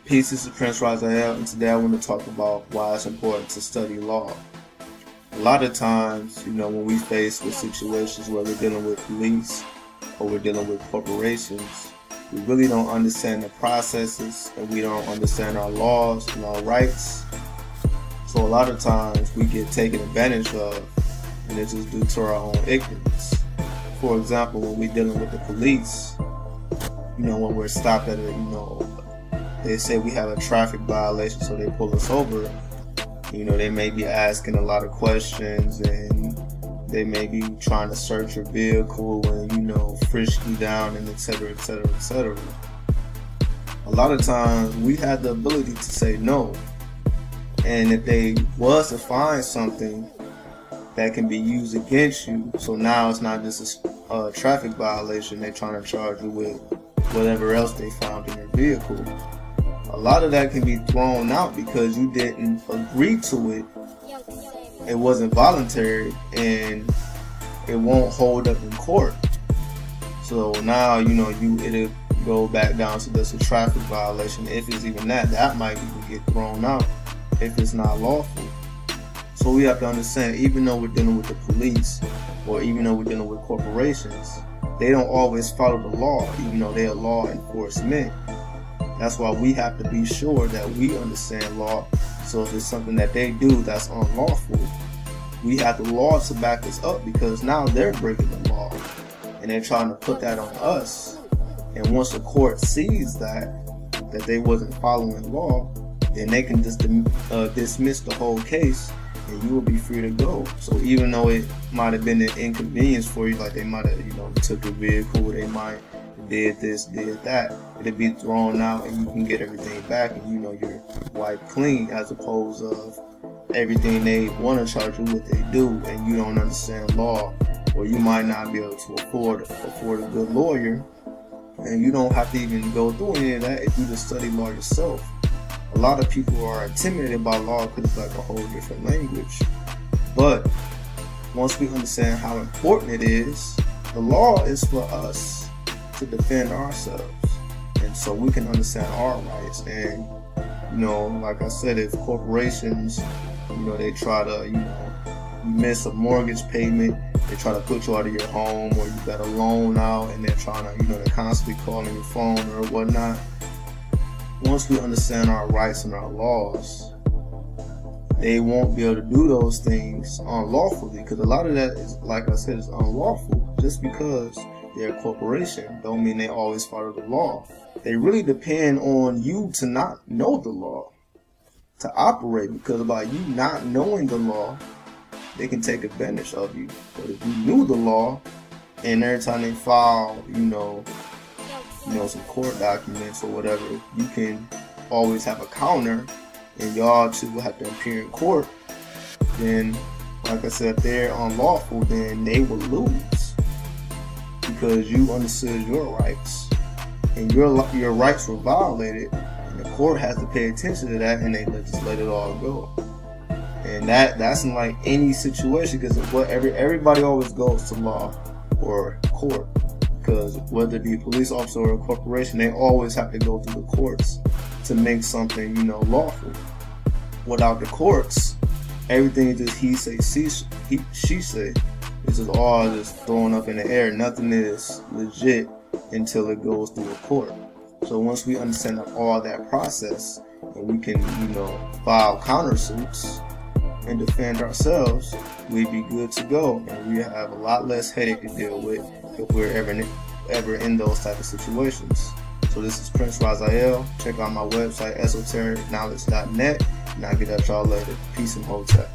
Peace, this is Prince Razael, and today I want to talk about why it's important to study law. A lot of times, when we face with situations where we're dealing with police or we're dealing with corporations, we really don't understand the processes and we don't understand our laws and our rights. So a lot of times we get taken advantage of, and it's just due to our own ignorance. For example, when we're dealing with the police, when we're stopped at they say we have a traffic violation, so they pull us over. They may be asking a lot of questions, and they may be trying to search your vehicle and, frisk you down, and etc., etc., etc. A lot of times we have the ability to say no. And if they was to find something that can be used against you, so now it's not just a traffic violation, they're trying to charge you with whatever else they found in your vehicle. A lot of that can be thrown out because you didn't agree to it. It wasn't voluntary, and it won't hold up in court. So now, it'll go back down to just a traffic violation. If it's even that might even get thrown out if it's not lawful. So we have to understand, even though we're dealing with the police, or even though we're dealing with corporations, they don't always follow the law, even though they're law enforcement. That's why we have to be sure that we understand law. So if it's something that they do that's unlawful, we have the law to back us up, because now they're breaking the law and they're trying to put that on us. And once the court sees that they wasn't following law, then they can just dismiss the whole case, and you will be free to go. So even though it might have been an inconvenience for you, like they might have took your vehicle, they might did this, did that, it'll be thrown out and you can get everything back, and you're wiped clean, as opposed of everything they want to charge you with they do, and you don't understand law, or you might not be able to afford a good lawyer, and you don't have to even go through any of that if you just study law yourself. A lot of people are intimidated by law because it's like a whole different language, but once we understand how important it is, the law is for us to defend ourselves, and so we can understand our rights. And like I said, if corporations, they try to, you miss a mortgage payment, they try to put you out of your home, or you got a loan out and they're trying to, they're constantly calling your phone or whatnot. Once we understand our rights and our laws, they won't be able to do those things unlawfully, because a lot of that is, like I said, is unlawful. Just because they're a corporation don't mean they always follow the law. They really depend on you to not know the law to operate, because by you not knowing the law, they can take advantage of you. But if you knew the law, and every time they file, some court documents or whatever, you can always have a counter, and y'all two will have to appear in court. Then, like I said, if they're unlawful, then they will lose, because you understood your rights, and your rights were violated, and the court has to pay attention to that, and they just let it all go. And that's in like any situation, because everybody always goes to law or court, because whether it be a police officer or a corporation, they always have to go through the courts to make something lawful. Without the courts, everything is just he say, she say. It's just all just thrown up in the air. Nothing is legit until it goes through a court. So once we understand all that process, and we can, file countersuits and defend ourselves, we'd be good to go, and we have a lot less headache to deal with if we're ever in those type of situations. So this is Prince Razael. Check out my website, esotericknowledge.net, and I'll get at y'all later. Peace and hotel.